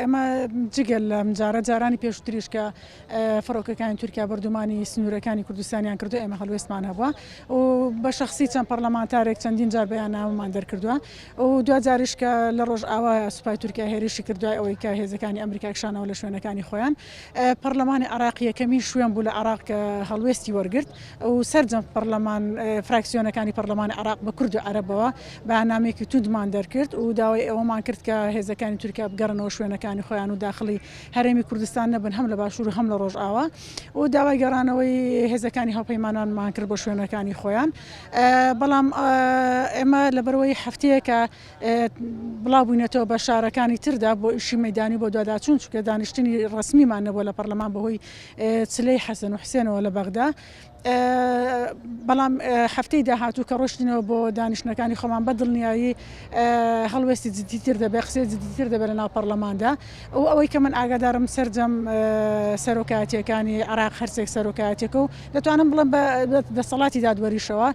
ئەمە جگەل لە جارە جارانی پێشتریش کە فڕۆکەکانی تورکیا بەردومانی سنوورەکانی کوردستانیان کردو ئێمە هەڵوێستمان هەبووە و بە شخصی چەند پەرلەمانتارێک چەندین جار بەیاننامەمان دەرکردووە و دو جاریش کە لە ڕۆژ ئاوا سوپای تورکیا هێرشی کردوای ئەوەی کە هێزەکانی ئەمریکا کشانەوە لە شوێنەکانی خۆیان پەرلەمانی عراقی یەکەمین شوێن بوو لە عراق کە هەڵوێستی وەرگرت و سەرجەم پەرلەمان فراکسیۆنەکانی پەرلەمانی عراق بە کورد و عەرەبەوە بەیاننامەیەکی توندمان دەرکرد و داوای ئەوەمان کرد کە هێزەکانی تورکیا بگەڕنەوە شوێنەکانی خۆیان و داخلی هەرێمی کوردستان نەبن هەم لە باشوور و هەم لە ڕۆژئاوا و داوای گەڕانەوەی هێزەکانی هاوپەیمانانمان کرد بۆ شوێنەکانی خۆیان بەڵام ئێمە لەبەرەوەی هەفتەیە کە بڵاوبووینەتەوە بە شارەکانی تردا بۆ ئیشی مەیدانی بۆ دواداچوون چونکە دانیشتنی ڕسمیمان نەبووە لە پەرلەمان بەهۆی چلەی حەسەن و حوسێنەوە لە بەغدا بەڵام هەفتەی داهاتوو کە ڕۆشتینەوە بۆ دانیشتنەکانی خۆمان بە دڵنیایی هەڵوێستی جددیتر دەبێت قسەی جددیتر دەبێت لە ناو پەرلەماندا و ئەوەی کە من ئاگادارم سەرجەم سەرۆکایەتیەکانی عراق هەرسێک سەرۆکایەتێکە و دەتوانم بڵێم بە دەسەڵاتی دادوەریشەوە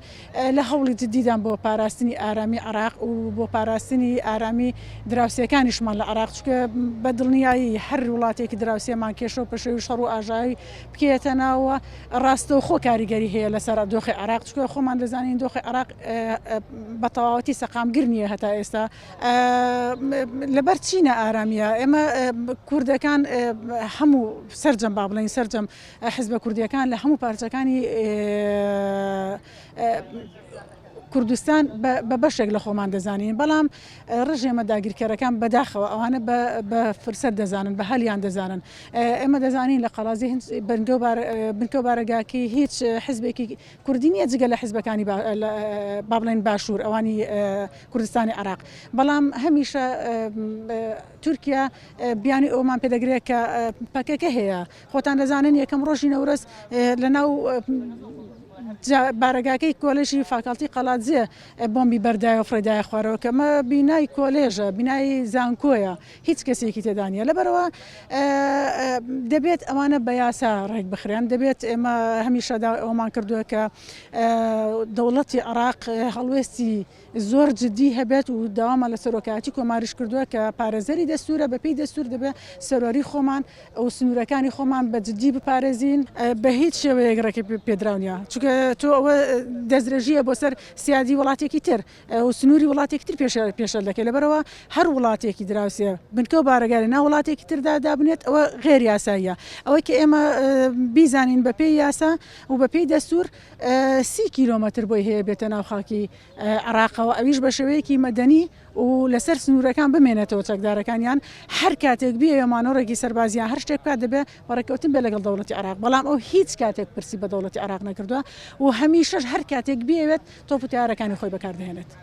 لە هەوڵی جددیدان بۆ پاراستنی ئارامی عراق و بۆ پاراستنی ئارامی دراوسەکانیشمان لە عراق چونکە بە دڵنیایی هەر وڵاتێکی دراوسێمان کێشە و پێشەوی شەڕ و ئاژایی بکێتە ناوە ڕاستەوخۆ کاریگەری هەیە لەسەر دۆخی عراق چونکە خۆمان دەزانین دۆخی عراق بە تەواوەتی سەقامگر نییە هەتا ئێستا لەبەر چینە ئارامیە ئێمە کوردەکان هەموو سەرجەم با بڵین سەرجەم حیزبە کوردیەکان لە هەموو پارچەکانی کوردستان بە بەشێک لە خۆمان دەزانین بەڵام ڕژێمە داگیرکەرەکان بەداخەوە ئەوانە بە فرسەت دەزانن بە هەلیان دەزانن ئێمە دەزانین لە قەڵازی بنکە و بارەگاکی هیچ حیزبێکی کوردی نییە جگە لە حیزبەکانی با بڵێن باشوور ئەوانی کوردستانی عراق بەڵام هەمیشە تورکیا بیانی ئەومان پێدەگرێت کە پەکەکە هەیە خۆتان دەزانن یەکەم ڕۆژی نەورۆز لەناو بارەگاکەی کۆلێژی فاکەڵتی قەڵاتجێ بۆمبی بەردایە و فڕێدایە خوارەوە کە ئەمە بینای کۆلێژە بینایی زانکۆیە هیچ کەسێکی تێدانە لەبەرەوە دەبێت ئەوانە بە یاسا ڕێک بخرێن دەبێت ئێمە هەمیشەدا ئەومان کردووە کە دەوڵەتی عراق هەڵوێستی زۆر جددی هەبێت و داوامە لە سەرۆکایەتی کۆماریش کردووە کە پارێزەری دەستورە بەپێی دەستور دەبێت سەرۆری خۆمان و سنوورەکانی خۆمان بە جددی بپارێزین بە هیچ شێوەیەک ڕێکی پێدراونیە چونکە تۆ ئەوە دەستدرێژیە بۆ سەر سیادی وڵاتێکی تر و سنووری وڵاتێکی تر پێشەل دەکەی لەبەرەوە هەر وڵاتێکی دراوسێ بنکە و بارەگاری ناو وڵاتێکی تردا دابنێت ئەوە غێر یاساییە ئەوەی کە ئێمە بیزانین بەپێی یاسا و بەپێی دەستور 30 کیلۆمەتر بۆی هەیە بێتە ناو خاکی عراقەوە ئەویش بە شێوەیەکی مەدەنی و لەسەر سنوورەکان بمێنێتەوە چەکدارەکانیان هەر کاتێک بیەمانۆڕێکی سەربازیان هەر شتێک بکات دەبێت بەڕێکەوتن بێ لەگەڵ دەوڵەتی عراق بەڵام ئەو هیچ کاتێک پرسی بە دەوڵەتی عراق نەکردووە و هەمیشەش هەر کاتێک بیەوێت تۆپ و تیارەکانی خۆی بەکاردەهێنێت